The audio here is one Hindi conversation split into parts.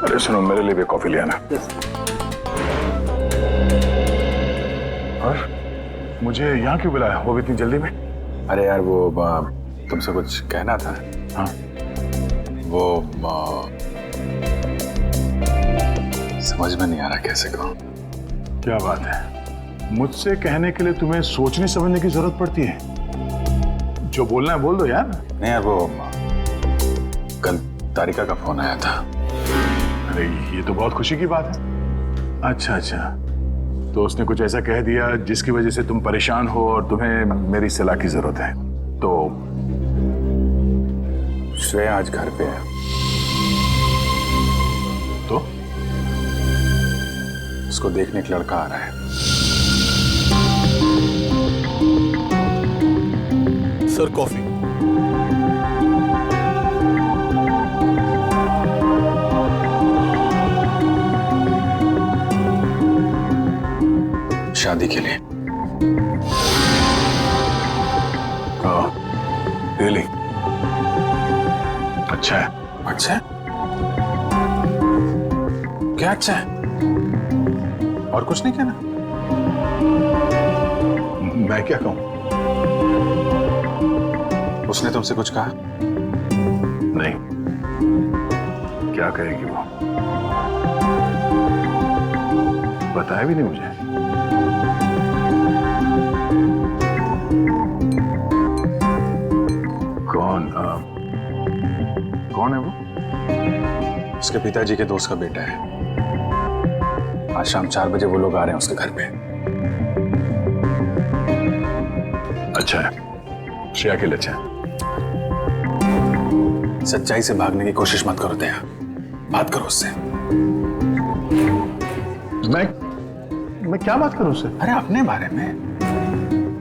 अरे सुनो, मेरे लिए भी कॉफी ले आना। और मुझे यहाँ क्यों बुलाया, वो भी इतनी जल्दी में? अरे यार वो तुमसे कुछ कहना था। हाँ, वो समझ में नहीं आ रहा कैसे कहूँ। क्या बात है, मुझसे कहने के लिए तुम्हें सोचने समझने की जरूरत पड़ती है? जो बोलना है बोल दो यार। नहीं यार, वो कल तारिका का फोन आया था। अरे ये तो बहुत खुशी की बात है। अच्छा अच्छा, तो उसने कुछ ऐसा कह दिया जिसकी वजह से तुम परेशान हो और तुम्हें मेरी सलाह की जरूरत है। तो श्रेया आज घर पे है। तो उसको देखने एक लड़का आ रहा है। Sir coffee. शादी के लिए। रियली? अच्छा है। अच्छा है? क्या अच्छा है? और कुछ नहीं कहना? मैं क्या कहूं? उसने तुमसे कुछ कहा? नहीं, क्या कहेगी वो? बताया भी नहीं मुझे। कौन है वो? उसके पिताजी के दोस्त का बेटा है। आज शाम 4 बजे वो लोग आ रहे हैं उसके घर पे। अच्छा है, श्रेया के लिए अच्छा है। सच्चाई से भागने की कोशिश मत करो दया, बात करो उससे। मैं क्या बात करूं उससे? अरे अपने बारे में,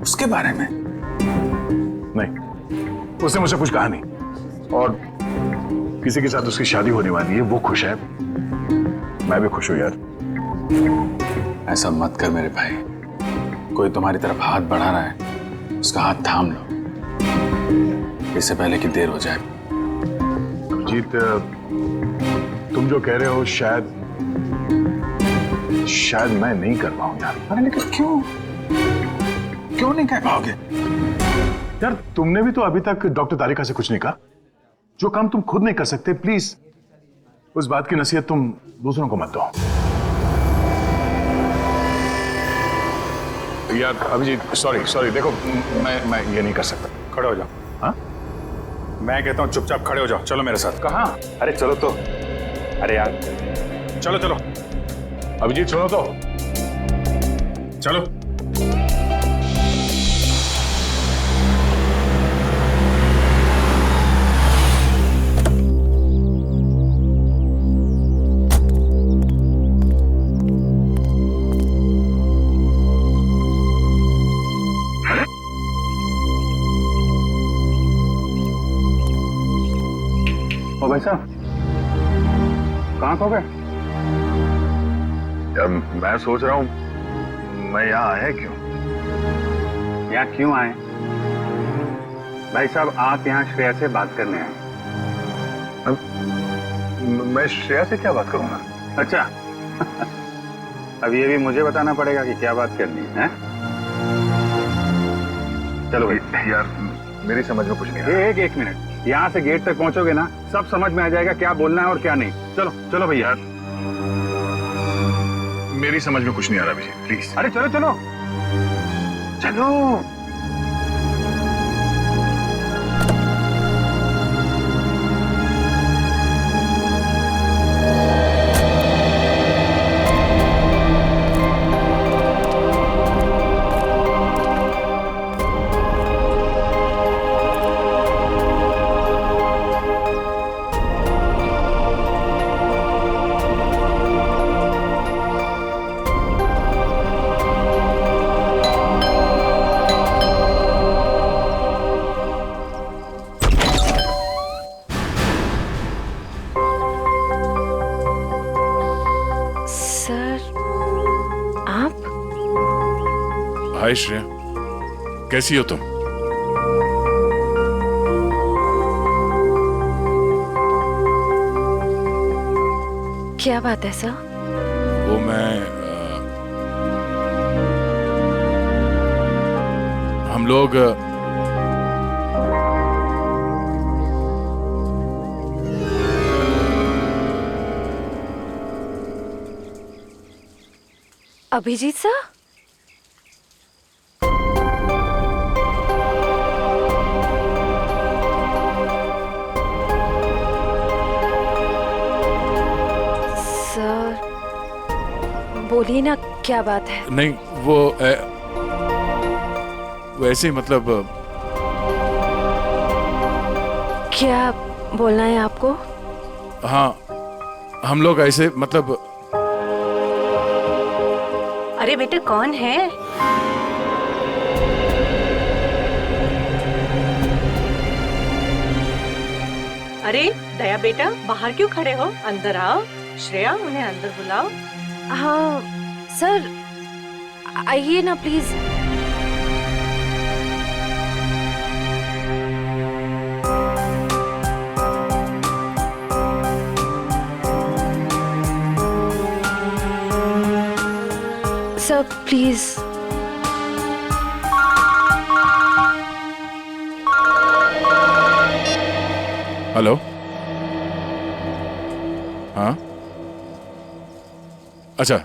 उसके बारे में। नहीं, उसने मुझसे कुछ कहा नहीं। और किसी के साथ उसकी शादी होने वाली है, वो खुश है, मैं भी खुश हूं यार। ऐसा मत कर मेरे भाई, कोई तुम्हारी तरफ हाथ बढ़ा रहा है, उसका हाथ थाम लो, इससे पहले कि देर हो जाए। अभिजीत, तुम जो कह रहे हो शायद मैं नहीं कर पाऊं यार। अरे लेकिन क्यों नहीं कह पाओगे? यार तुमने भी तो अभी तक डॉक्टर तारिका से कुछ नहीं कहा। जो काम तुम खुद नहीं कर सकते, प्लीज उस बात की नसीहत तुम दूसरों को मत दो। यार अभिजीत, सॉरी देखो, मैं ये नहीं कर सकता। खड़े हो जाओ। हाँ, मैं कहता हूँ चुपचाप खड़े हो जाओ। चलो मेरे साथ। कहाँ? अरे चलो तो। अरे यार चलो अभिजीत सुनो तो। चलो। ओ भाई साहब, कहाँ खो गए? मैं सोच रहा हूँ मैं यहाँ आया क्यों? यहाँ क्यों आए? भाई साहब, आप यहाँ श्रेया से बात करने आए। मैं श्रेया से क्या बात करूंगा? अच्छा अब ये भी मुझे बताना पड़ेगा कि क्या बात करनी है? चलो भाई। यार मेरी समझ में कुछ नहीं आ रहा। एक मिनट, यहाँ से गेट तक पहुंचोगे ना, सब समझ में आ जाएगा क्या बोलना है और क्या नहीं। चलो भैया। मेरी समझ में कुछ नहीं आ रहा अभिजीत, प्लीज। अरे चलो। हाय श्रेया, कैसी हो तुम? क्या बात है सर? वो मैं हम लोग अभिजीत सर? सर बोलिए ना, क्या बात है? नहीं, वो वैसे ही मतलब क्या बोलना है आपको? हाँ, हम लोग ऐसे मतलब अरे बेटे कौन है? अरे दया बेटा, बाहर क्यों खड़े हो? अंदर आओ। श्रेया, उन्हें अंदर बुलाओ। हाँ सर, आइए ना प्लीज। Sir please. हेलो, हाँ अच्छा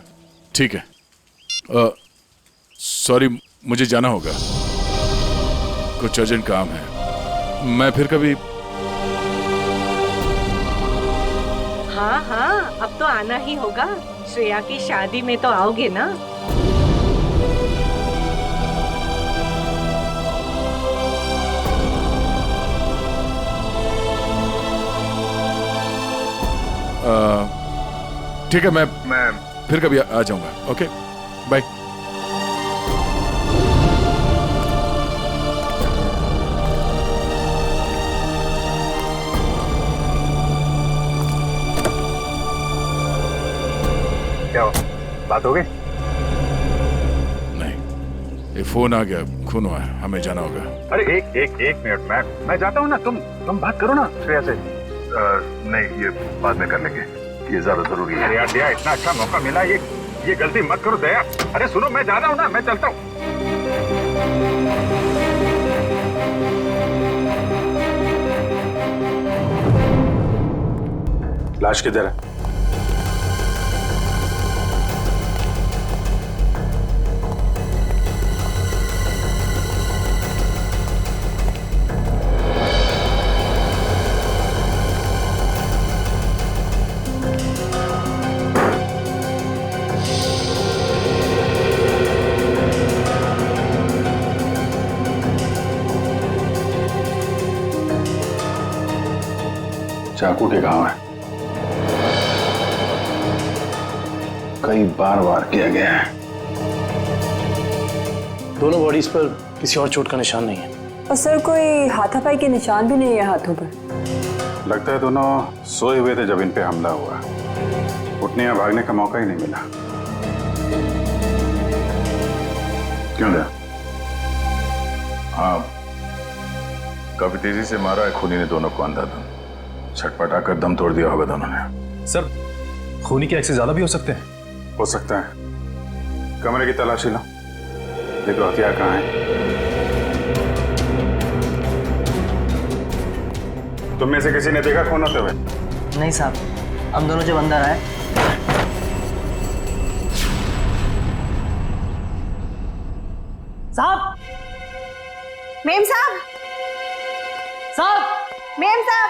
ठीक है। सॉरी, मुझे जाना होगा, कुछ अर्जेंट काम है। मैं फिर कभी। हाँ हाँ, अब तो आना ही होगा। श्रेया की शादी में तो आओगे ना? ठीक है, मैं फिर कभी आ जाऊंगा। Okay, bye. क्या हो, बात हो गई? नहीं, ये फोन आ गया, खून हुआ है, हमें जाना होगा। अरे एक मिनट, मैं जाता हूँ ना, तुम बात करो ना श्रेया से। नहीं, ये बाद में कर लेंगे, ये ज्यादा जरूरी है। यार दया, इतना अच्छा मौका मिला, ये गलती मत करो दया। अरे सुनो, मैं जा रहा हूँ ना, मैं चलता हूँ। लाश किधर है? चाकू के घाव है, कई बार वार किया गया है। दोनों बॉडीज पर किसी और चोट का निशान नहीं है। और सर, कोई हाथापाई के निशान भी नहीं है हाथों पर। लगता है दोनों सोए हुए थे जब इन पे हमला हुआ, उठने या भागने का मौका ही नहीं मिला। क्यों दया? हाँ, काफी तेजी से मारा है खूनी ने दोनों को अंधाधुंध, छटपटा कर दम तोड़ दिया होगा दोनों ने। सर, खूनी के एक्सेस ज्यादा भी हो सकते हैं। हो सकता है। कमरे की तलाशी लो, देखो हथियार कहाँ है। तुम में से किसी ने देखा खून होते हुए? नहीं साहब, हम दोनों जब अंदर आए। साहब, मेम साहब, साहब, मेम साहब।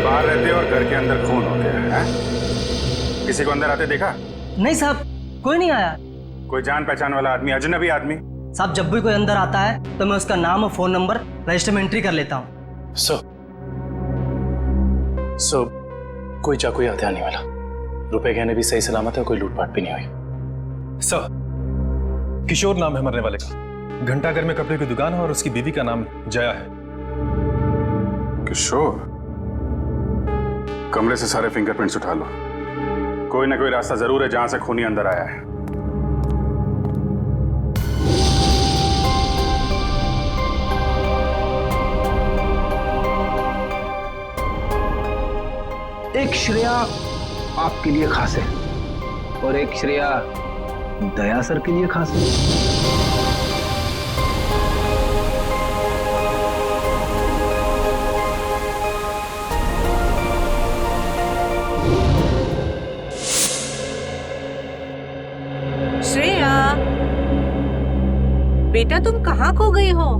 बाहर रहते हो और घर के अंदर खून हो गया है? किसी को अंदर आते देखा? नहीं साहब, कोई नहीं आया। कोई जान पहचान वाला आदमी, अजनबी आदमी? साहब, जब भी कोई अंदर आता है तो मैं उसका नाम और फोन नंबर रजिस्टर में एंट्री कर लेता हूँ। सर, कोई चाकू या हथियार नहीं मिला, रुपए गहने भी सही सलामत है, कोई लूटपाट भी नहीं हुई। सर, किशोर नाम है मरने वाले का। घंटाघर में कपड़े की दुकान है और उसकी बीवी का नाम जया है। किशोर? कमरे से सारे फिंगरप्रिंट्स उठा लो। कोई ना कोई रास्ता जरूर है जहां से खूनी अंदर आया है। एक श्रेया आपके लिए खास है और एक श्रेया दया सर के लिए खास है। श्रेया, बेटा तुम कहाँ खो गई हो?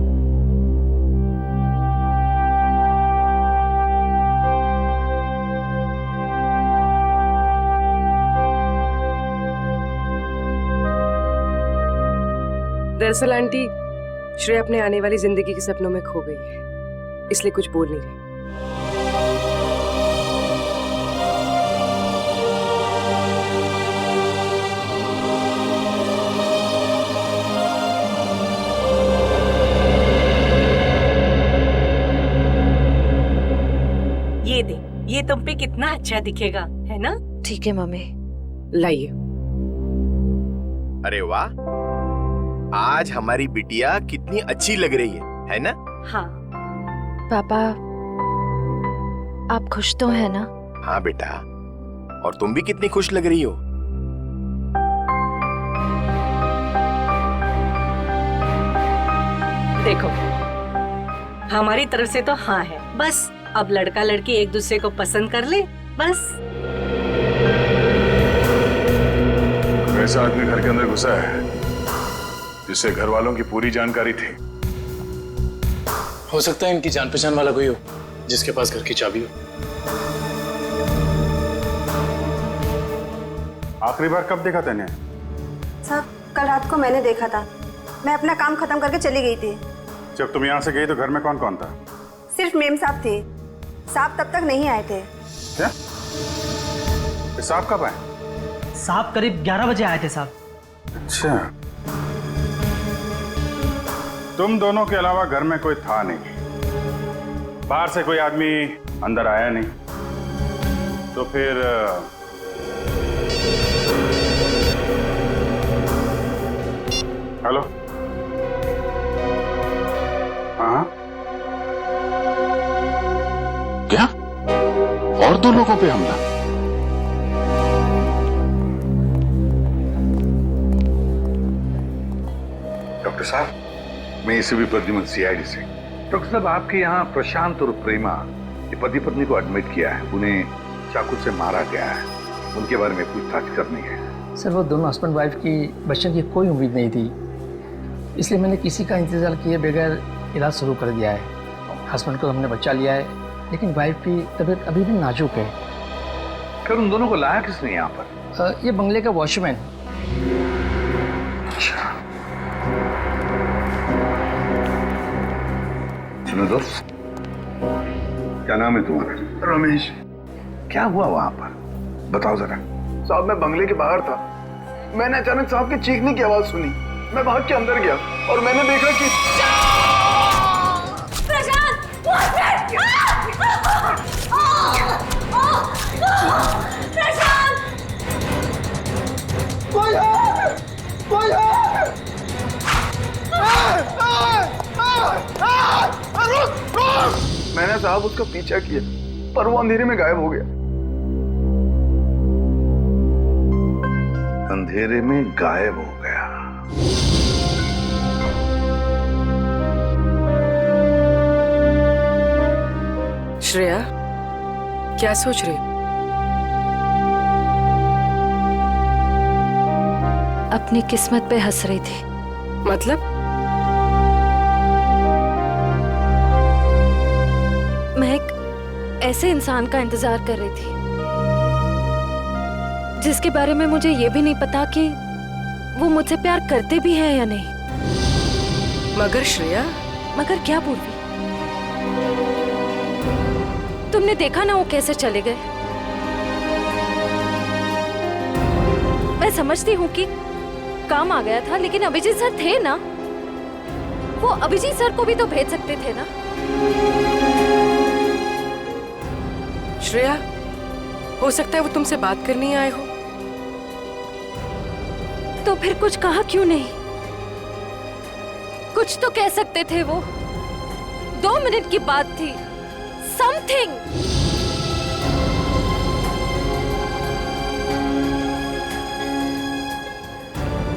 दरअसल आंटी, श्रेया अपने आने वाली जिंदगी के सपनों में खो गई है, इसलिए कुछ बोल नहीं रही। ये दे, ये तुम पे कितना अच्छा दिखेगा, है ना? ठीक है मम्मी। लाइए। अरे वाह, आज हमारी बिटिया कितनी अच्छी लग रही है ना? हाँ। पापा, आप खुश तो है ना? हाँ बेटा, और तुम भी कितनी खुश लग रही हो। देखो, हमारी तरफ से तो हाँ है, बस अब लड़का लड़की एक दूसरे को पसंद कर ले, बस। वैसा आदमी घर के अंदर घुसा है जिससे घर वालों की पूरी जानकारी थी। हो सकता है इनकी जान पहचान वाला कोई हो जिसके पास घर की चाबी हो। आखिरी बार कब देखा तूने? सर, कल रात को मैंने देखा था। मैं अपना काम खत्म करके चली गई थी। जब तुम यहाँ से गई तो घर में कौन कौन था? सिर्फ मेम साहब थे। साहब तब तक नहीं आए थे। क्या? साहब कब आए? साहब करीब 11 बजे आए थे साहब। अच्छा, तुम दोनों के अलावा घर में कोई था नहीं, बाहर से कोई आदमी अंदर आया नहीं, तो फिर हेलो? हाँ, क्या? और 2 लोगों पे हमला? डॉक्टर साहब, मैं एसीपी प्रद्युमन, सीआईडी से। डॉक्टर साहब, आपके यहाँ प्रशांत और प्रेमा ये पति पत्नी को एडमिट किया है, उन्हें चाकू से मारा गया है, उनके बारे में पूछताछ करनी है। सर, वो दोनों हस्बैंड वाइफ की बच्चों की कोई उम्मीद नहीं थी, इसलिए मैंने किसी का इंतजार किए बगैर इलाज शुरू कर दिया है। हस्बैंड को हमने बचा लिया है, लेकिन वाइफ की तबीयत अभी भी नाजुक है। फिर उन दोनों को लाया किसने यहाँ पर? ये बंगले का वॉचमैन। अच्छा, सुनो दोस्त, क्या नाम है तुम्हारा? रमेश। क्या हुआ वहां पर, बताओ जरा। साहब, मैं बंगले के बाहर था, मैंने अचानक साहब के चीखने की आवाज सुनी। मैं भाग के अंदर गया और मैंने देखा कि मैंने साहब उसका पीछा किया, पर वो अंधेरे में गायब हो गया। अंधेरे में गायब हो गया? श्रेया, क्या सोच रही? अपनी किस्मत पे हंस रही थी। मतलब? मैं एक ऐसे इंसान का इंतजार कर रही थी जिसके बारे में मुझे ये भी नहीं पता कि वो मुझसे प्यार करते भी हैं या नहीं। मगर श्रेया, मगर क्या पूर्वी? तुमने देखा ना वो कैसे चले गए। मैं समझती हूँ कि काम आ गया था, लेकिन अभिजीत सर थे ना, वो अभिजीत सर को भी तो भेज सकते थे ना। श्रेया, हो सकता है वो तुमसे बात करने आए हो। तो फिर कुछ कहा क्यों नहीं? कुछ तो कह सकते थे वो। 2 मिनट की बात थी। समथिंग।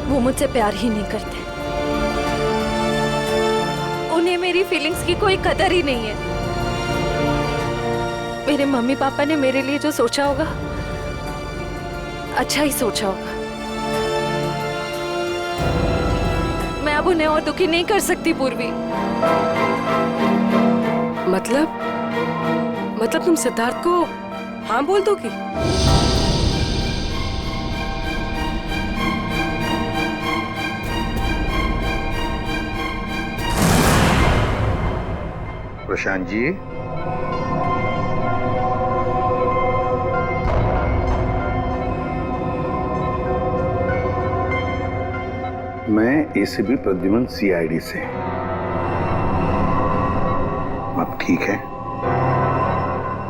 वो मुझसे प्यार ही नहीं करते। उन्हें मेरी फीलिंग्स की कोई कदर ही नहीं है। मेरे मम्मी पापा ने मेरे लिए जो सोचा होगा, अच्छा ही सोचा होगा। मैं अब उन्हें और दुखी नहीं कर सकती पूर्वी। मतलब तुम सिद्धार्थ को हाँ बोल दोगी? प्रशांत जी, मैं एसीपी प्रद्युमन सीआईडी से। अब ठीक है।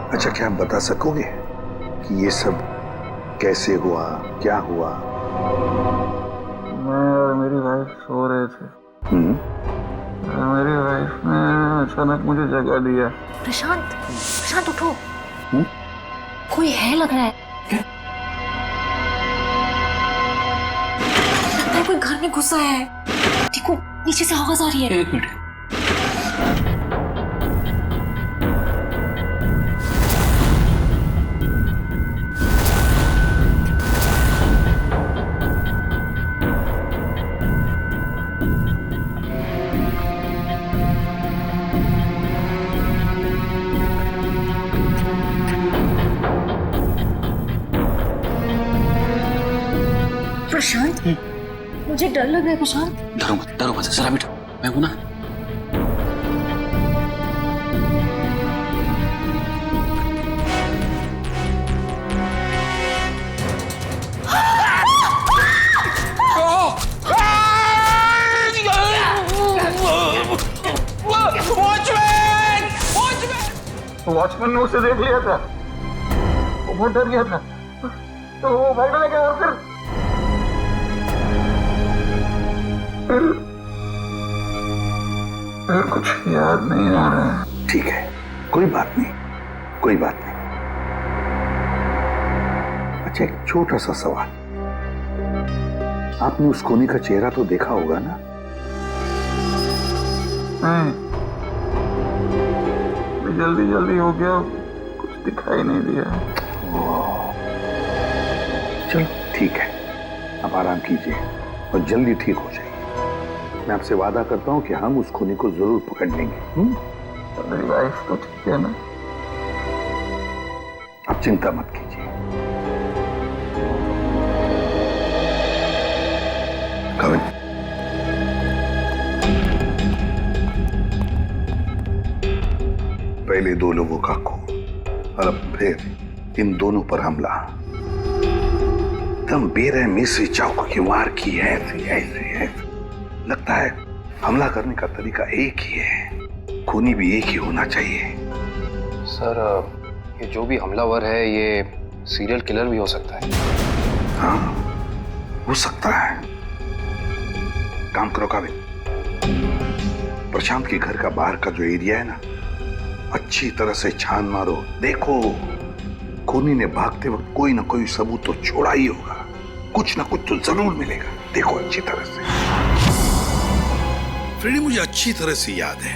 अच्छा, क्या आप बता सकोगे कि ये सब कैसे हुआ, क्या हुआ? मैं और मेरी वाइफ सो रहे थे। मेरी वाइफ ने अचानक मुझे जगा दिया। प्रशांत उठो। कोई है लग रहा है। लगता है कोई घर में घुसा है। देखो, नीचे से आवाज आ रही है। 1 मिनट। प्रशांत, मुझे डर लग रहा है। प्रशांत, डरो मत, जरा बैठो, मैं हूं ना। वॉचमैन ने उसे देख लिया था। वो बहुत डर गया था, तो वो भागने लगा। और फिर कुछ याद नहीं आ रहा है। ठीक है, कोई बात नहीं, कोई बात नहीं। अच्छा, एक छोटा सा सवाल। आपने उस कोनी का चेहरा तो देखा होगा ना? नहीं, जल्दी हो गया, कुछ दिखाई नहीं दिया। चलो ठीक है, अब आराम कीजिए और जल्दी ठीक हो जाइए। मैं आपसे वादा करता हूं कि हम उस खूनी को जरूर पकड़ लेंगे। मेरी वाइफ तो ठीक है ना? आप चिंता मत कीजिए। कविन, पहले 2 लोगों का खून और अब फिर इन दोनों पर हमला। एकदम बेरहमी से चाकू की वार की है। ऐसे लगता है हमला करने का तरीका एक ही है, खूनी भी एक ही होना चाहिए। सर, ये जो भी हमलावर है ये सीरियल किलर भी हो सकता है। हाँ, हो सकता है। काम करो काबिल, प्रशांत के घर का बाहर का जो एरिया है ना, अच्छी तरह से छान मारो। देखो, खूनी ने भागते वक्त कोई ना कोई सबूत तो छोड़ा ही होगा। कुछ ना कुछ तो जरूर मिलेगा। देखो अच्छी तरह से। फ्रेडी, मुझे अच्छी तरह से याद है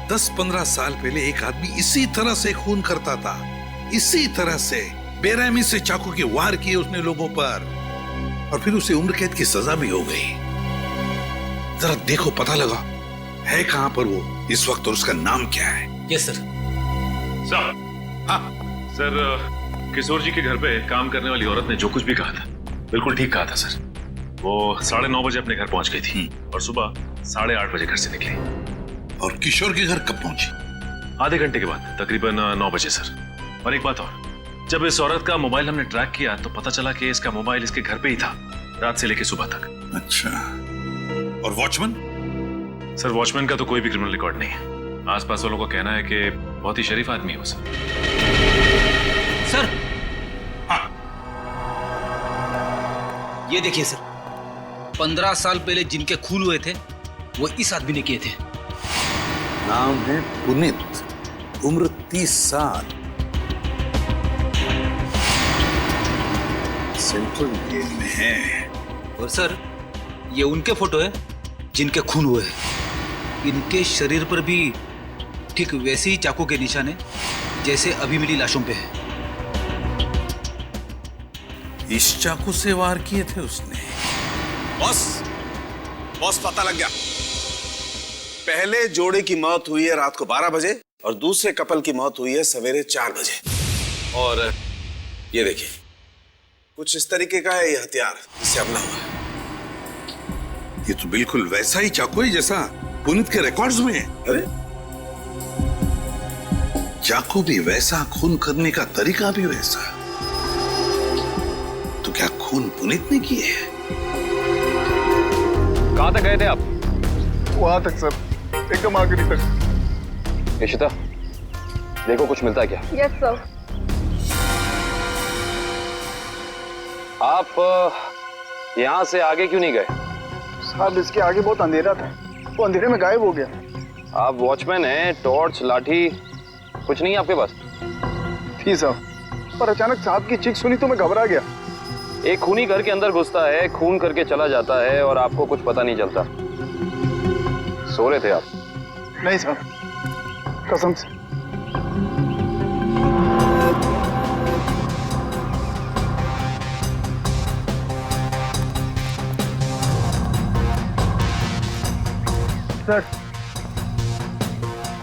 10-15 साल पहले एक आदमी इसी तरह से खून करता था। इसी तरह से बेरहमी से चाकू के वार किए उसने लोगों पर, और फिर उसे उम्र कैद की सजा भी हो गई। जरा देखो, पता लगा है कहां पर वो इस वक्त और उसका नाम क्या है? Yes sir. सर, किशोर जी के घर पे काम करने वाली औरत ने जो कुछ भी कहा था बिल्कुल ठीक कहा था सर। वो 9:30 बजे अपने घर पहुंच गई थी और सुबह 8:30 बजे घर से निकली। और किशोर के घर कब पहुंची? आधे घंटे के बाद, तकरीबन 9 बजे सर। और एक बात और, जब इस औरत का मोबाइल हमने ट्रैक किया तो पता चला कि इसका मोबाइल इसके घर पे ही था, रात से लेकर सुबह तक। अच्छा, और वॉचमैन? सर वॉचमैन का तो कोई भी क्रिमिनल रिकॉर्ड नहीं है। आसपास वालों का कहना है कि बहुत ही शरीफ आदमी है वो सर। सर ये देखिए सर, 15 साल पहले जिनके खून हुए थे वो इस आदमी ने किए थे। नाम है पुनीत, उम्र 30 साल, सेंट्रल जेल में है। और सर ये उनके फोटो है जिनके खून हुए हैं। इनके शरीर पर भी ठीक वैसे ही चाकू के निशान है जैसे अभी मिली लाशों पे है। इस चाकू से वार किए थे उसने। बॉस पता लग गया। पहले जोड़े की मौत हुई है रात को 12 बजे और दूसरे कपल की मौत हुई है सवेरे 4 बजे। और ये देखिए, कुछ इस तरीके का है ये हथियार जिससे हमला हुआ है। ये तो बिल्कुल वैसा ही चाकू है जैसा पुनीत के रिकॉर्ड्स में है। अरे चाकू भी वैसा, खून करने का तरीका भी वैसा। तो क्या खून पुनीत ने किए है? कहां तक गए थे आप? वहां तक सर, एकदम आखिरी तक। इशिता, देखो कुछ मिलता है क्या? Yes sir. आप यहाँ से आगे क्यों नहीं गए? साहब इसके आगे बहुत अंधेरा था, वो अंधेरे में गायब हो गया। आप वॉचमैन हैं, टॉर्च, लाठी कुछ नहीं है आपके पास? थी साहब, पर अचानक साहब की चीख सुनी तो मैं घबरा गया। एक खूनी घर के अंदर घुसता है, खून करके चला जाता है और आपको कुछ पता नहीं चलता। सो रहे थे आप? नहीं साहब, कसम से। सर।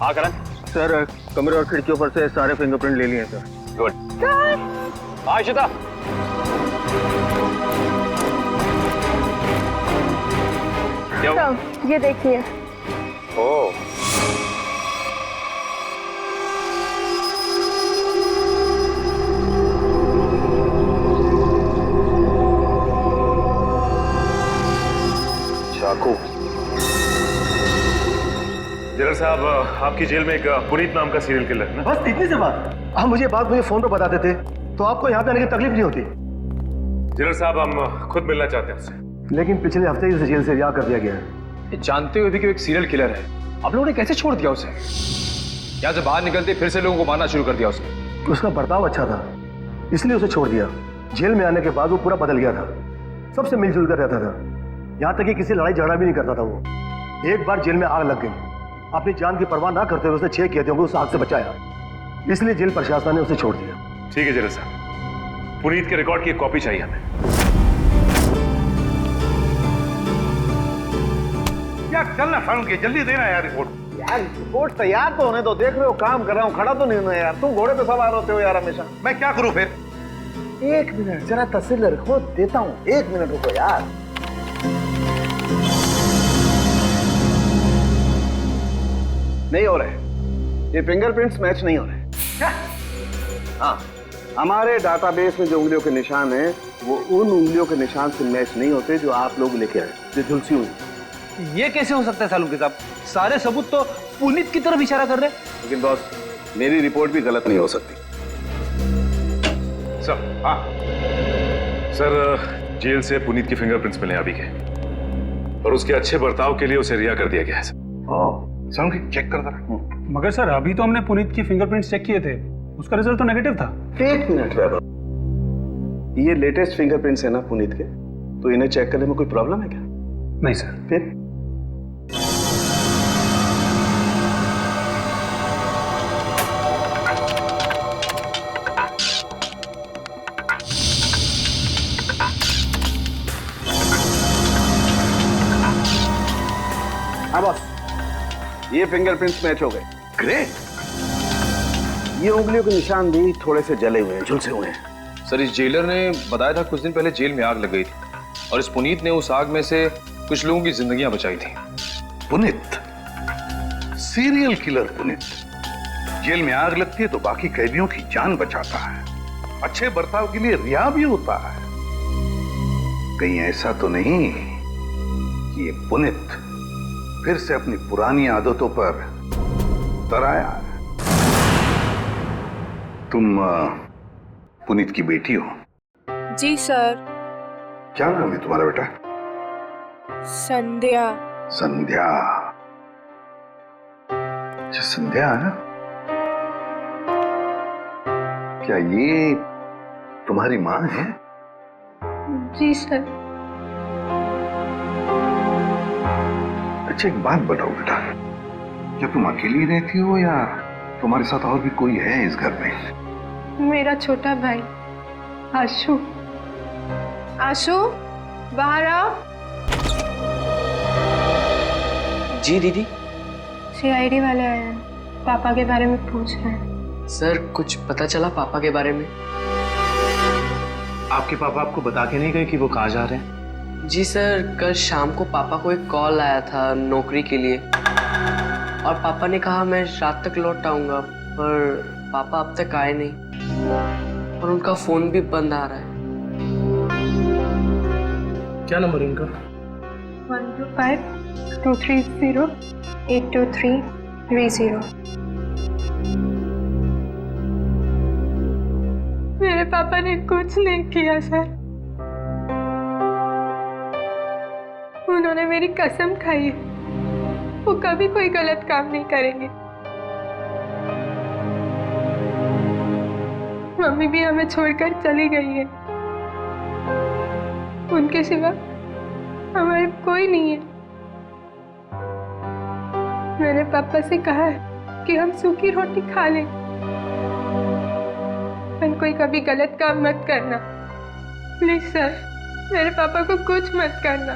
हाँ करण। सर कमरे और खिड़कियों पर से सारे फिंगरप्रिंट ले लिए सर। गुड। हाँ इशिता। ये देखिए। ओह। चाकू। जनरल साहब, आपकी जेल में एक पुनीत नाम का सीरियल किलर है ना? बस इतनी सी बात। आप मुझे बात फोन पर बता देते तो आपको यहाँ पे आने की तकलीफ नहीं होती। जनरल साहब, हम खुद मिलना चाहते हैं उससे। लेकिन पिछले हफ्ते ही उसे जेल से रिहा कर दिया गया है। जानते हुए भी कि वो एक सीरियल किलर है, आप लोगों ने कैसे छोड़ दिया उसे? यहाँ से बाहर निकलते फिर से लोगों को मारना शुरू कर दिया उसे। उसका बर्ताव अच्छा था इसलिए उसे छोड़ दिया। जेल में आने के बाद वो पूरा बदल गया था, सबसे मिलजुल कर रहता था, यहाँ तक कि किसी लड़ाई झगड़ा भी नहीं करता था वो। एक बार जेल में आग लग गई, अपनी जान की परवाह ना करते हुए उसने 6 कैदियों को उस आग से बचाया, इसलिए जेल प्रशासन ने उसे छोड़ दिया। ठीक है जनरल साहब, पुनीत के रिकॉर्ड की एक कॉपी चाहिए हमें। यार चलना फारूक, जल्दी देना यार रिपोर्ट। यार रिपोर्ट तैयार तो होने दो, देख रहे हो काम कर रहा हूँ, खड़ा तो नहीं हूं यार। तुम घोड़े पे सवार होते हो यार हमेशा। मैं क्या करूं फिर? 1 मिनट जरा तस्वीर रखो, देता हूँ। 1 मिनट रुको यार। नहीं हो रहे, ये फिंगरप्रिंट्स मैच नहीं हो रहे। क्या? हाँ, हमारे डाटाबेस में जो उंगलियों के निशान हैं वो उन उंगलियों के निशान से मैच नहीं होते जो आप लोग लेके आए, जो झुलसी हुई। ये कैसे हो सकता है सालुंके साहब? सारे सबूत तो पुनीत की तरफ इशारा कर रहे हैं। लेकिन बॉस, मेरी रिपोर्ट भी गलत नहीं हो सकती। सर। हाँ सर, जेल से पुनीत के फिंगरप्रिंट्स मिले अभी के, और उसके अच्छे बर्ताव के लिए उसे रिहा कर दिया गया है। सर चेक कर दो। मगर सर अभी तो हमने पुनीत की फिंगरप्रिंट्स चेक किए थे, उसका रिजल्ट तो नेगेटिव था। 1 मिनट ये लेटेस्ट फिंगरप्रिंट्स है ना पुनीत के, तो इन्हें चेक करने में कोई प्रॉब्लम है क्या? नहीं सर। फिर हाँ बॉस, ये फिंगरप्रिंट्स मैच हो गए। ग्रेट। ये उंगलियों के निशान भी थोड़े से जले हुए हैं, झुलसे हुए हैं। सर, इस जेलर ने बताया था कुछ दिन पहले जेल में आग लग गई थी और इस पुनीत ने उस आग में से कुछ लोगों की जिंदगियां बचाई थी। Puneet, serial killer Puneet. Jail में आग लगती है तो बाकी कैदियों की जान बचाता है, अच्छे बर्ताव के लिए रिहा भी होता है। कहीं ऐसा तो नहीं कि ये पुनीत फिर से अपनी पुरानी आदतों पर उतर आया? तुम पुनीत की बेटी हो? जी सर। क्या नाम है तुम्हारा बेटा? संध्या। संध्या। अच्छा संध्या है ना? क्या ये तुम्हारी माँ है? जी सर। अच्छा एक बात बताओ बेटा, क्या तुम अकेली रहती हो या तुम्हारे साथ और भी कोई है इस घर में? मेरा छोटा भाई आशु। आशु बाहर आओ। जी दीदी। सीआईडी वाले आए हैं, पापा के बारे में पूछ रहे हैं। सर कुछ पता चला पापा के बारे में? आपके पापा आपको बता के नहीं गए कि वो कहाँ जा रहे हैं? जी सर, कल शाम को पापा को एक कॉल आया था नौकरी के लिए और पापा ने कहा मैं रात तक लौट आऊंगा, पर पापा अब तक आए नहीं और उनका फोन भी बंद आ रहा है। क्या नंबर है उनका? 125-230-82330। मेरे पापा ने कुछ नहीं किया सर। उन्होंने मेरी कसम खाई है, वो कभी कोई गलत काम नहीं करेंगे। मम्मी भी हमें छोड़कर चली गई है, उनके सिवा हमारे कोई नहीं है। मैंने पापा से कहा है कि हम सूखी रोटी खा लें, पर कोई कभी गलत काम मत करना प्लीज सर। मेरे पापा को कुछ मत करना,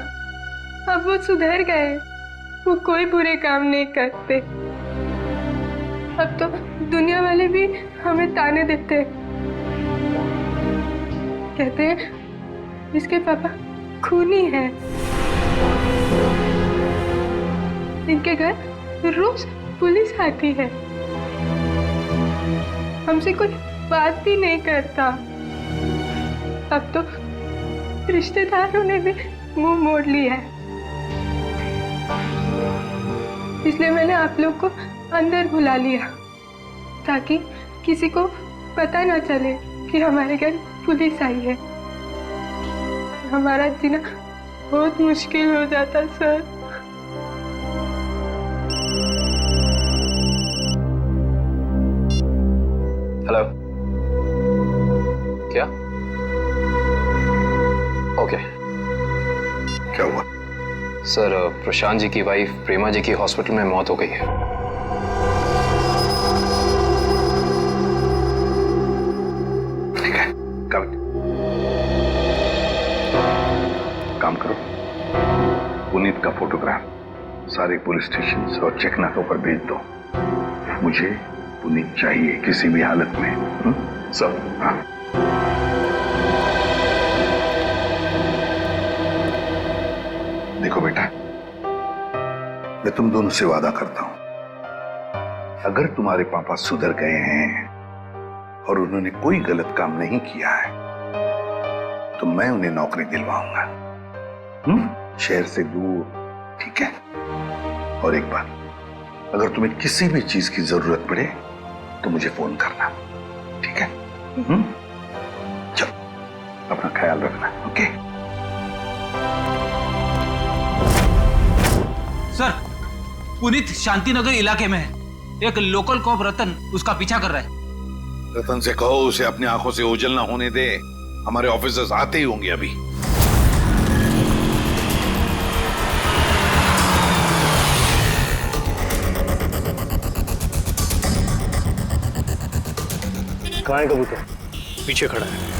अब वो सुधर गए, वो कोई बुरे काम नहीं करते। अब तो दुनिया वाले भी हमें ताने देते, कहते हैं इसके पापा खूनी हैं। इनके घर रोज पुलिस आती है, हमसे कोई बात भी नहीं करता। अब तो रिश्तेदारों ने भी मुंह मोड़ लिया है, इसलिए मैंने आप लोग को अंदर बुला लिया ताकि किसी को पता ना चले कि हमारे घर पुलिस आई है। हमारा जीना बहुत मुश्किल हो जाता सर। हेलो, क्या? ओके। क्या हुआ? सर प्रशांत जी की वाइफ प्रेमा जी की हॉस्पिटल में मौत हो गई है। ठीक है, काम करो, पुनीत का फोटोग्राफ सारे पुलिस स्टेशन और चेक नाकों पर भेज दो। मुझे पुनीत चाहिए किसी भी हालत में। सब हाँ। देखो बेटा, मैं तुम दोनों से वादा करता हूं, अगर तुम्हारे पापा सुधर गए हैं और उन्होंने कोई गलत काम नहीं किया है तो मैं उन्हें नौकरी दिलवाऊंगा, शहर से दूर, ठीक है? और एक बात, अगर तुम्हें किसी भी चीज की जरूरत पड़े तो मुझे फोन करना, ठीक है? चलो, अपना ख्याल रखना, ओके? सर, पुनीत शांतिनगर इलाके में है। एक लोकल कॉप रतन उसका पीछा कर रहा है। रतन से कहो उसे अपनी आंखों से ओझल ना होने दे, हमारे ऑफिसर्स आते ही होंगे अभी। कहाँ है कबूतर? पीछे खड़ा है।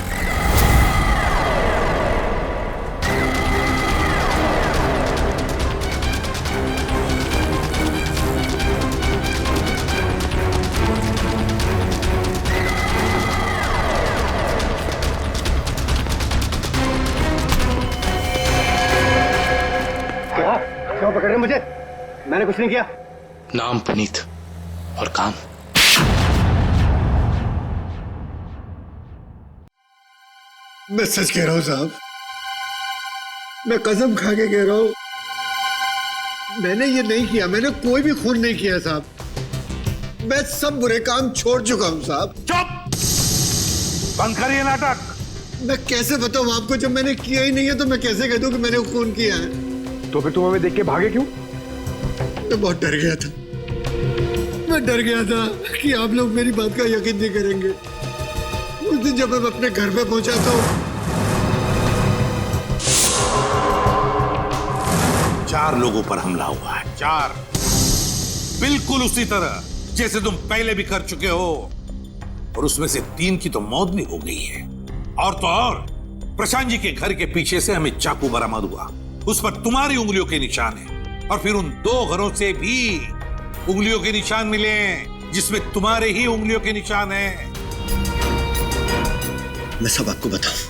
क्यों पकड़ रहे मुझे? मैंने कुछ नहीं किया। नाम पुनीत और काम मैं सच कह रहा हूं साहब, मैं कसम खा के कह रहा हूं, मैंने ये नहीं किया, मैंने कोई भी खून नहीं किया साहब। मैं सब बुरे काम छोड़ चुका हूं साहब। चुप! बंद करिए नाटक। मैं कैसे बताऊं आपको, जब मैंने किया ही नहीं है तो मैं कैसे कह दूं कि मैंने खून किया है? तो फिर तुम हमें देख के भागे क्यों? मैं बहुत डर गया था, मैं डर गया था कि आप लोग मेरी बात का यकीन नहीं करेंगे। उस दिन जब मैं अपने घर पे पहुंचा तो 4 लोगों पर हमला हुआ है, 4, बिल्कुल उसी तरह जैसे तुम पहले भी कर चुके हो, और उसमें से 3 की तो मौत भी हो गई है। और तो और प्रशांत जी के घर के पीछे से हमें चाकू बरामद हुआ, उस पर तुम्हारी उंगलियों के निशान है, और फिर उन 2 घरों से भी उंगलियों के निशान मिले जिसमें तुम्हारे ही उंगलियों के निशान हैं। मैं सब आपको बताऊं,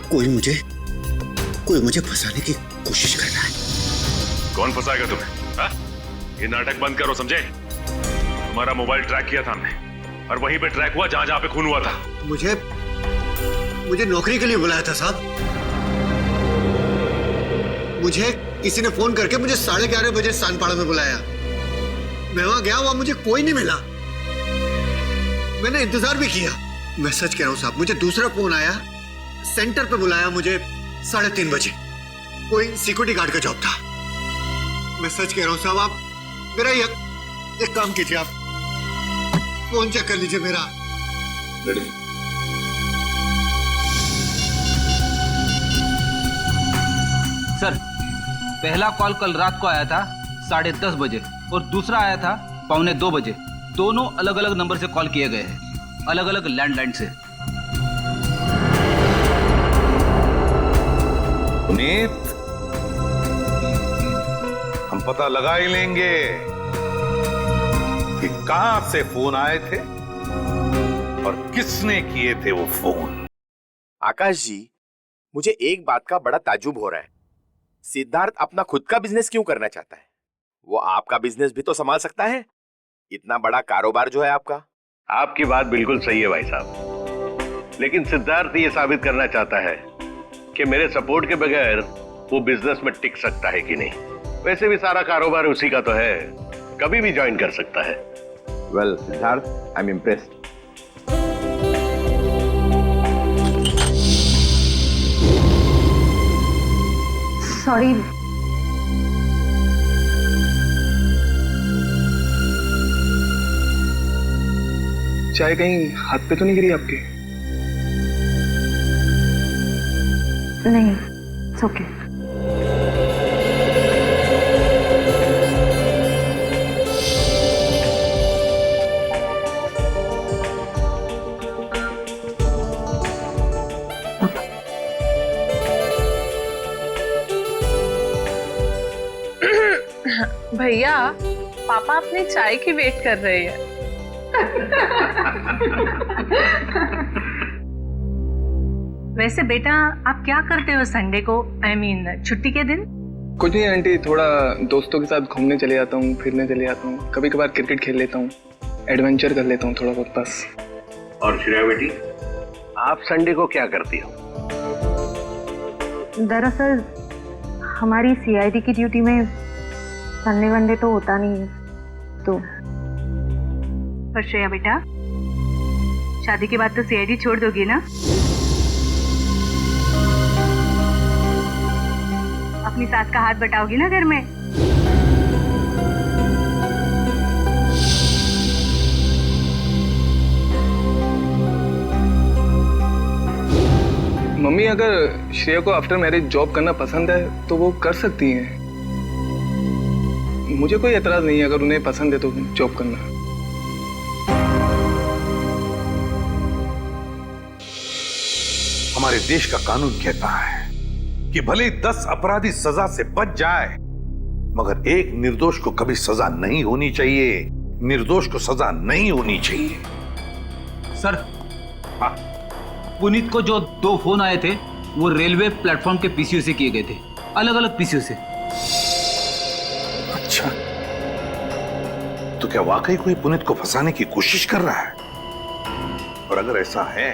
कोई मुझे फंसाने की कोशिश कर रहा है। कौन फंसाएगा तुम्हें? हा? ये नाटक बंद करो, समझे? तुम्हारा मोबाइल ट्रैक किया था हमने, और वहीं पे ट्रैक हुआ जहां पे खून हुआ था। मुझे नौकरी के लिए बुलाया था साहब। मुझे किसी ने फोन करके मुझे 11:30 बजे सानपाड़ा में बुलाया। मैं वहां गया, वहां मुझे कोई नहीं मिला। मैंने इंतजार भी किया। मैं सच कह रहा हूं साहब, मुझे दूसरा फोन आया, सेंटर पे बुलाया मुझे 3:30 बजे। कोई सिक्योरिटी गार्ड का जॉब था। मैं सच कह रहा हूं साहब, आप मेरा एक काम कीजिए, आप फोन चेक कर लीजिए मेरा। सर, पहला कॉल कल रात को आया था 10:30 बजे और दूसरा आया था 1:45 बजे। दोनों अलग अलग नंबर से कॉल किए गए हैं, अलग अलग लैंडलाइन से। पुनीत, हम पता लगा ही लेंगे कि कहां से फोन आए थे और किसने किए थे वो फोन। आकाश जी, मुझे एक बात का बड़ा ताज्जुब हो रहा है। सिद्धार्थ अपना खुद का बिजनेस क्यों करना चाहता है? वो आपका बिजनेस भी तो संभाल सकता है। इतना बड़ा कारोबार जो है आपका। आपकी बात बिल्कुल सही है भाई साहब, लेकिन सिद्धार्थ ये साबित करना चाहता है कि मेरे सपोर्ट के बगैर वो बिजनेस में टिक सकता है कि नहीं। वैसे भी सारा कारोबार उसी का तो है, कभी भी ज्वाइन कर सकता है। Well Siddharth, I am impressed. Sorry, चाय कहीं हाथ पे तो नहीं गिरी आपके? नहीं, इट्स ओके। भैया, पापा अपनी चाय की वेट कर रहे हैं। वैसे बेटा, आप क्या करते हो संडे को, आई मीन छुट्टी के दिन? कुछ नहीं आंटी, थोड़ा दोस्तों के साथ घूमने चले जाता हूँ, फिरने चले जाता हूँ, कभी कभार क्रिकेट खेल लेता हूँ, एडवेंचर कर लेता हूँ थोड़ा बहुत, बस। और श्रेया बेटी, आप संडे को क्या करती हो? दरअसल हमारी सीआईडी की ड्यूटी में संडे वनडे तो होता नहीं है, तो। पर श्रेया बेटा, शादी के बाद तो सीआईडी छोड़ दोगी ना? अपनी सास का हाथ बटाओगी ना घर में? मम्मी, अगर श्रेया को आफ्टर मैरिज जॉब करना पसंद है तो वो कर सकती हैं। मुझे कोई एतराज नहीं है अगर उन्हें पसंद है तो जॉब करना। हमारे देश का कानून कहता है कि भले 10 अपराधी सजा से बच जाए, मगर एक निर्दोष को कभी सजा नहीं होनी चाहिए। निर्दोष को सजा नहीं होनी चाहिए। सर, पुनीत को जो 2 फोन आए थे वो रेलवे प्लेटफॉर्म के पीसीओ से किए गए थे, अलग अलग पीसीओ से। अच्छा, तो क्या वाकई कोई पुनीत को फंसाने की कोशिश कर रहा है? और अगर ऐसा है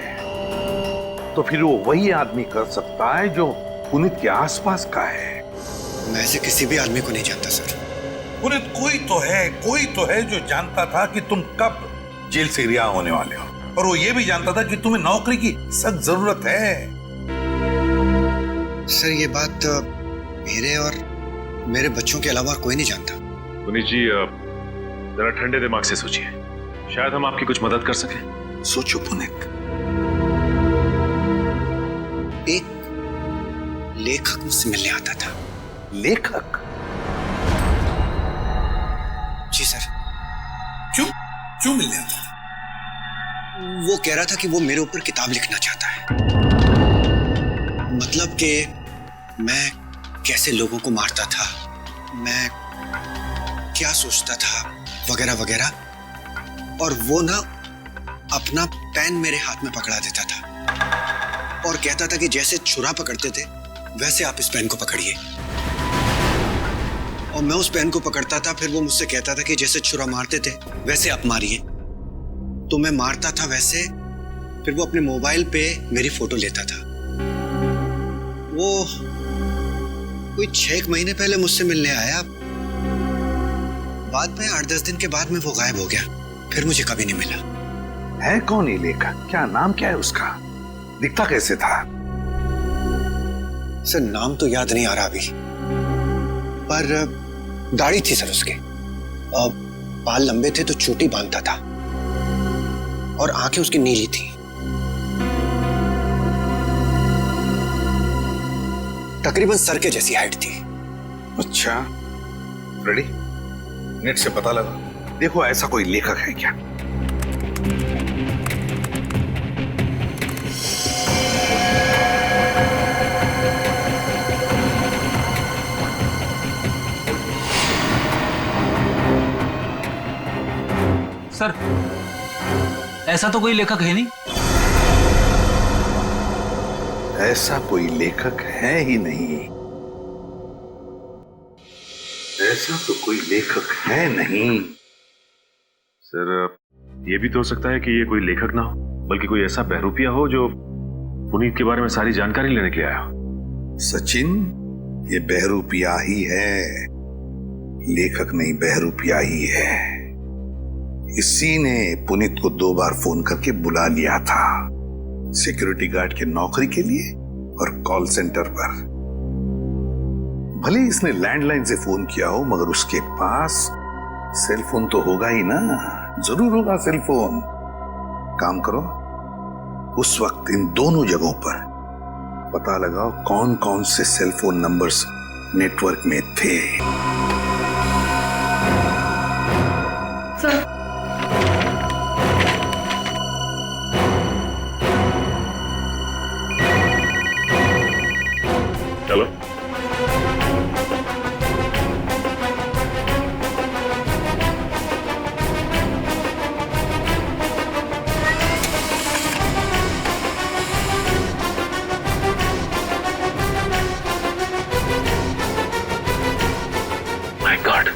तो फिर वो वही आदमी कर सकता है जो पुनीत के आसपास का है। मैं ऐसे किसी भी आदमी को नहीं जानता सर। पुनीत कोई तो है जो जानता था कि तुम कब जेल से रिहा होने वाले हो, और वो ये भी जानता था कि तुम्हें नौकरी की सख्त जरूरत है। सर ये बात मेरे और मेरे बच्चों के अलावा कोई नहीं जानता। पुनीत जी जरा ठंडे दिमाग से सोचिए, शायद हम आपकी कुछ मदद कर सकें। सोचो पुनीत। एक लेखक मुझसे मिलने आता था। लेखक? जी सर। क्यों मिलने आता था? वो कह रहा था कि वो मेरे ऊपर किताब लिखना चाहता है। मतलब कि मैं कैसे लोगों को मारता था, मैं क्या सोचता था, वगैरह वगैरह। और वो ना अपना पेन मेरे हाथ में पकड़ा देता था और कहता था कि जैसे छुरा पकड़ते थे वैसे आप इस पेन को पकड़िए। और मैं उस पेन को पकड़ता था, फिर वो मुझसे कहता था कि जैसे छुरा मारते थे वैसे आप मारिए। तो मैं मारता था वैसे, फिर वो अपने मोबाइल पे मेरी फोटो लेता था। वो कोई 6 महीने पहले मुझसे मिलने आया, बाद में 8-10 दिन के बाद में वो गायब हो गया, फिर मुझे कभी नहीं मिला। है कौन ये लेखक? क्या नाम क्या है उसका? दिखता कैसे था? सर नाम तो याद नहीं आ रहा अभी, पर दाढ़ी थी सर उसके, बाल लंबे थे तो चोटी बांधता था, और आंखें उसकी नीली थी। तकरीबन सर के जैसी हाइट थी। अच्छा, रेडी? नेट से पता लगा, देखो ऐसा कोई लेखक है क्या। सर ऐसा तो कोई लेखक है नहीं। ऐसा कोई लेखक है ही नहीं। ऐसा तो कोई लेखक है नहीं। सर ये भी तो हो सकता है कि ये कोई लेखक ना हो, बल्कि कोई ऐसा बहरूपिया हो जो पुनीत के बारे में सारी जानकारी लेने के लिए आया हो। सचिन, ये बहरूपिया ही है, लेखक नहीं, बहरूपिया ही है। इसी ने पुनीत को 2 बार फोन करके बुला लिया था, सिक्योरिटी गार्ड की नौकरी के लिए और कॉल सेंटर पर। भले इसने लैंडलाइन से फोन किया हो, मगर उसके पास सेल फोन तो होगा ही ना, जरूर होगा सेल फोन। काम करो, उस वक्त इन दोनों जगहों पर पता लगाओ कौन कौन से सेल फोन नंबर्स नेटवर्क में थे। सर चलो माय गॉड,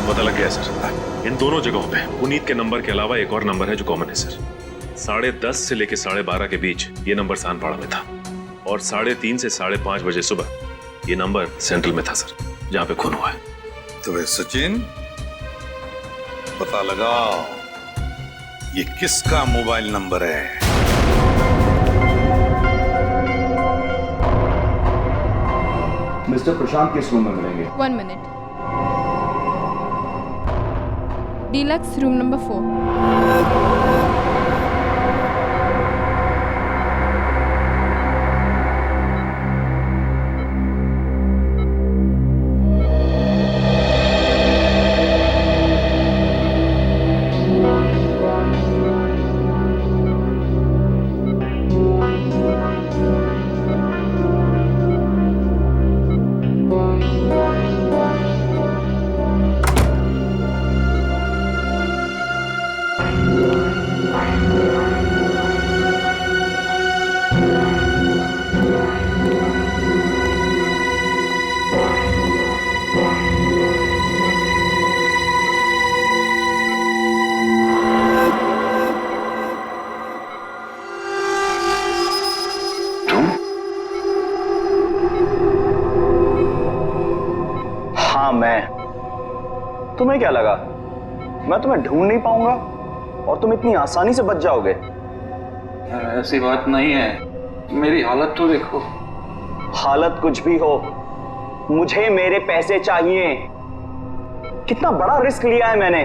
पता लग गया सर। इन दोनों जगहों पे पुनीत के नंबर के अलावा एक और नंबर है जो कॉमन है सर। 10:30 से लेकर 12:30 के बीच ये नंबर सानपाड़ा में था, और 3:30 से 5:30 बजे सुबह ये नंबर सेंट्रल में था सर, जहां पे खून हुआ है। तो वे सचिन, पता लगाओ ये किसका मोबाइल नंबर है। मिस्टर प्रशांत किस रूम में मिलेंगे? 1 मिनट। Deluxe room number 4। तुम्हें क्या लगा मैं तुम्हें ढूंढ नहीं पाऊंगा और तुम इतनी आसानी से बच जाओगे? ऐसी बात नहीं है, मेरी हालत तो देखो। हालत कुछ भी हो, मुझे मेरे पैसे चाहिए। कितना बड़ा रिस्क लिया है मैंने,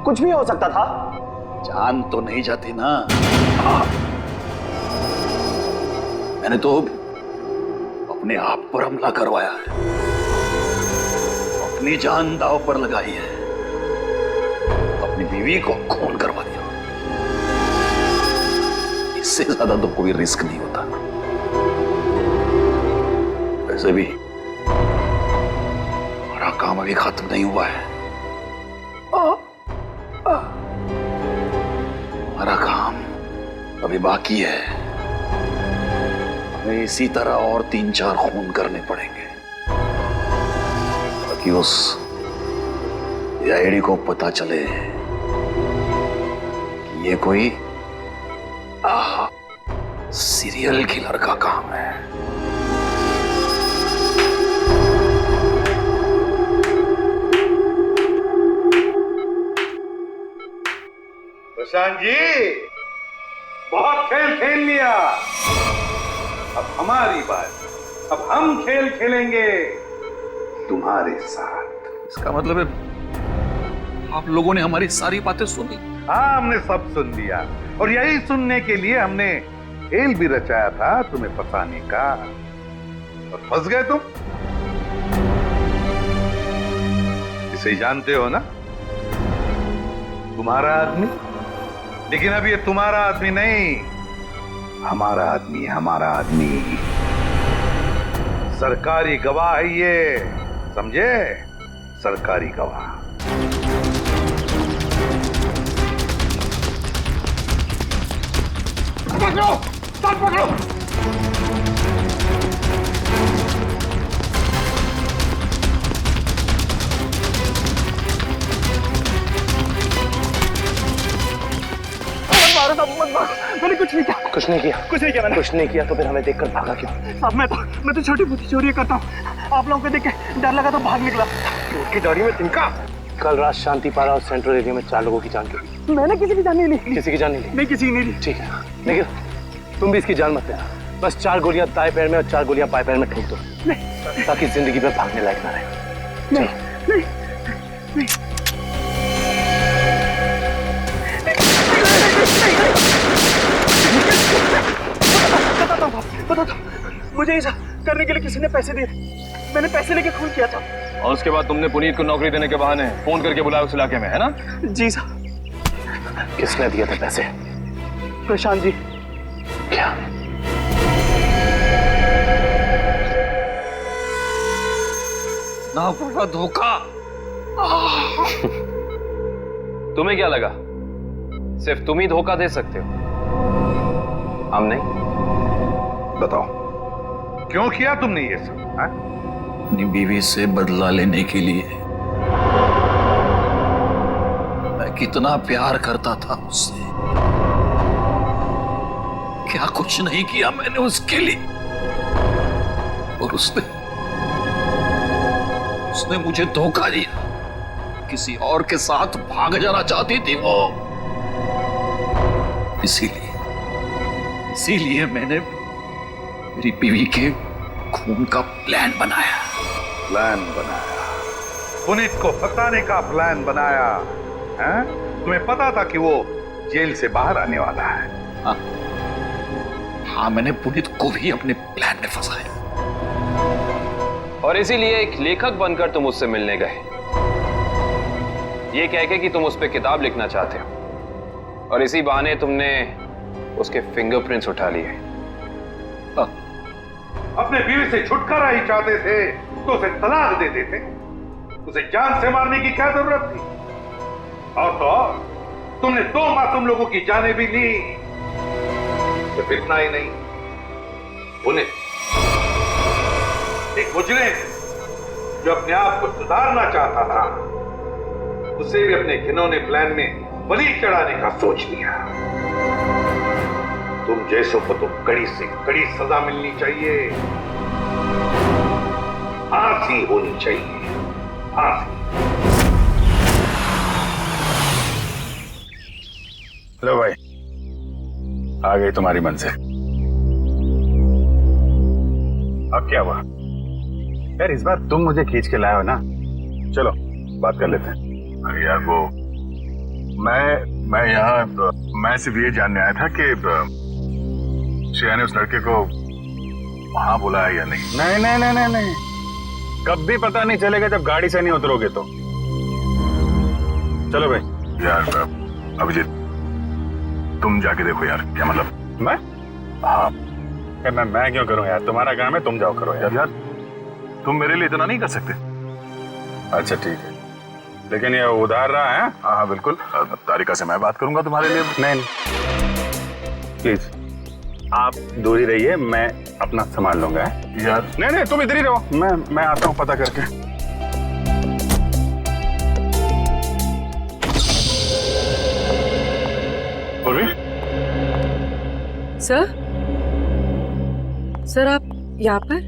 कुछ भी हो सकता था। जान तो नहीं जाती ना। मैंने तो अपने आप पर हमला करवाया है, अपनी जान दांव पर लगाई है, अपनी बीवी को खून करवा दिया। इससे ज्यादा तो कोई रिस्क नहीं होता। वैसे भी हमारा काम अभी खत्म नहीं हुआ है। हमारा काम अभी बाकी है। हमें इसी तरह और 3-4 खून करने पड़ेंगे ताकि उस आईडी को पता चले कि ये कोई सीरियल किलर का काम है। प्रशांत जी, बहुत खेल खेल लिया, अब हमारी बात। अब हम खेल खेलेंगे तुम्हारे साथ। इसका मतलब है आप लोगों ने हमारी सारी बातें सुनी? हाँ, हमने सब सुन लिया और यही सुनने के लिए हमने खेल भी रचाया था तुम्हें फंसाने का, और फंस गए तुम। इसे जानते हो ना, तुम्हारा आदमी। लेकिन अब ये तुम्हारा आदमी नहीं, हमारा आदमी है, हमारा आदमी। सरकारी गवाह है ये, समझे? सरकारी गवाह। पकड़ो, साथ पकड़ो। मैंने कुछ नहीं किया। कुछ नहीं किया? कुछ नहीं किया मैंने। कुछ नहीं किया तो फिर हमें देखकर भागा क्यों? साहब मैं तो छोटी मोटी चोरी करता हूँ। आप लोगों को देख के डर लगा तो भाग निकला। उसकी दाढ़ी में तिनका। कल रात शांतिपारा और सेंट्रल एरिया में 4 लोगों की जान गई। मैंने किसी की जान नहीं ली। किसी की जान नहीं ली? नहीं, किसी की नहीं ली। ठीक है, लेकिन तुम भी इसकी जान मत लेना। बस 4 गोलियां दाएं पैर में और 4 गोलियां बाएं पैर में ठोक दो, ताकि जिंदगी में भागने लायक ना रहे। नहीं, नहीं, नहीं। बताता हूँ, मुझे ऐसा करने के लिए किसी ने पैसे दिए। मैंने पैसे लेके खून किया था। और उसके बाद तुमने पुनीत को नौकरी देने के बहाने फोन करके बुलाया उस इलाके में, है ना? जी साहब। किसने दिए थे पैसे? प्रशांत जी। क्या? ना बड़ा धोखा। तुम्हें क्या लगा सिर्फ तुम ही धोखा दे सकते हो, हम नहीं? बताओ, क्यों किया तुमने ये सब? अपनी बीवी से बदला लेने के लिए। मैं कितना प्यार करता था उससे, क्या कुछ नहीं किया मैंने उसके लिए। और उसने मुझे धोखा दिया। किसी और के साथ भाग जाना चाहती थी वो। इसीलिए मैंने मेरी बीवी के खून का प्लान बनाया। पुनीत को फंसाने का प्लान बनाया, हैं? तुम्हें पता था कि वो जेल से बाहर आने वाला है? हाँ, मैंने पुनीत को भी अपने प्लान में फंसाया। और इसीलिए एक लेखक बनकर तुम उससे मिलने गए, ये कह के कि तुम उस पर किताब लिखना चाहते हो, और इसी बहाने तुमने उसके फिंगरप्रिंट्स उठा लिए। अपने बीवी से छुटकारा ही चाहते थे तो उसे तलाक दे देते। उसे जान से मारने की क्या जरूरत थी? और तो और, तुमने 2 मासूम लोगों की जानें भी ली। सिर्फ इतना ही नहीं, पुनीत एक मुजरिम जो अपने आप को सुधारना चाहता था, उसे भी अपने घिनौने प्लान में बलि चढ़ाने का सोच लिया। तुम जैसों को तो कड़ी से कड़ी सजा मिलनी चाहिए, फांसी होनी चाहिए, फांसी। लो भाई, आ गई तुम्हारी मंजिल। अब क्या हुआ यार, इस बार तुम मुझे खींच के लाए हो ना, चलो बात कर लेते हैं। अरे यार वो मैं यहाँ मैं सिर्फ ये जानने आया था कि श्रेया ने उस लड़के को वहां बुलाया या नहीं। नहीं नहीं नहीं नहीं नहीं, कभी पता नहीं चलेगा जब गाड़ी से नहीं उतरोगे तो। चलो भाई। यार अभिजीत, तुम जाके देखो यार, क्या मतलब। मैं? हाँ मैं क्यों करूं यार, तुम्हारा काम है, तुम जाओ करो यार। यार तुम मेरे लिए इतना नहीं कर सकते। अच्छा ठीक है, लेकिन ये उधार रहा है। हाँ बिल्कुल, तारिका से मैं बात करूंगा तुम्हारे लिए। नहीं प्लीज आप दूर ही रहिए, मैं अपना संभाल लूंगा। यार नहीं तुम इधर ही रहो, मैं आता हूँ पता करके। पूर्वी, सर आप यहाँ पर?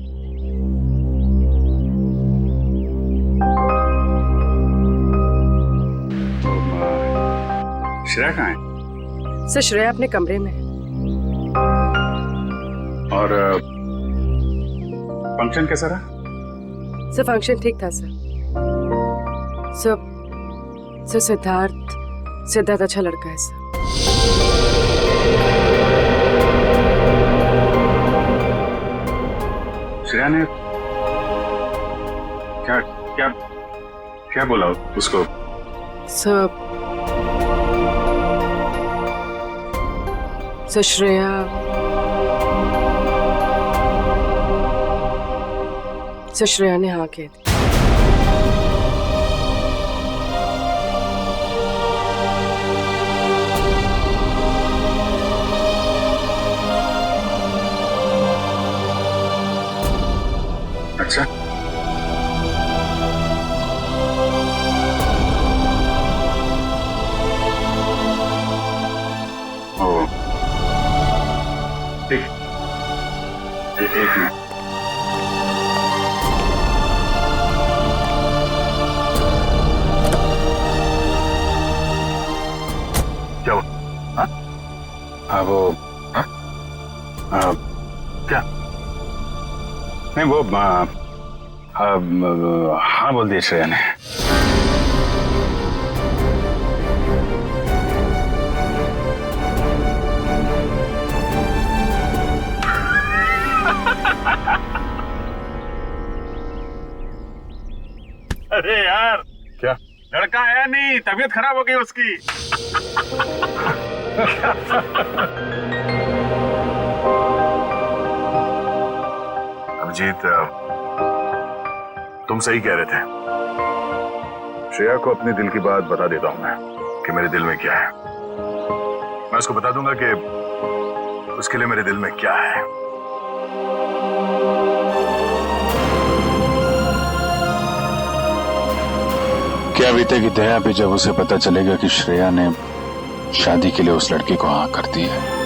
श्रेया कहाँ है? सर श्रेया अपने कमरे में। और फंक्शन कैसा रहा? सर फंक्शन ठीक था सर। सर सिद्धार्थ अच्छा लड़का है सर। श्रेया ने क्या क्या क्या बोला उसको? सर श्रेया ने हाँ कह दी। अच्छा ओ ठीक, एक मिनट। क्या हुआ? हाँ वो क्या? नहीं वो हाँ बोल दिया श्रेया ने। अरे यार, क्या लड़का आया नहीं, तबीयत खराब हो गई उसकी। अभिजीत, तुम सही कह रहे थे। श्रेया को अपने दिल की बात बता देता हूं मैं कि मेरे दिल में क्या है। मैं उसको बता दूंगा कि उसके लिए मेरे दिल में क्या है। क्या बीतेगी दया पे जब उसे पता चलेगा कि श्रेया ने शादी के लिए उस लड़के को हाँ कर दी है।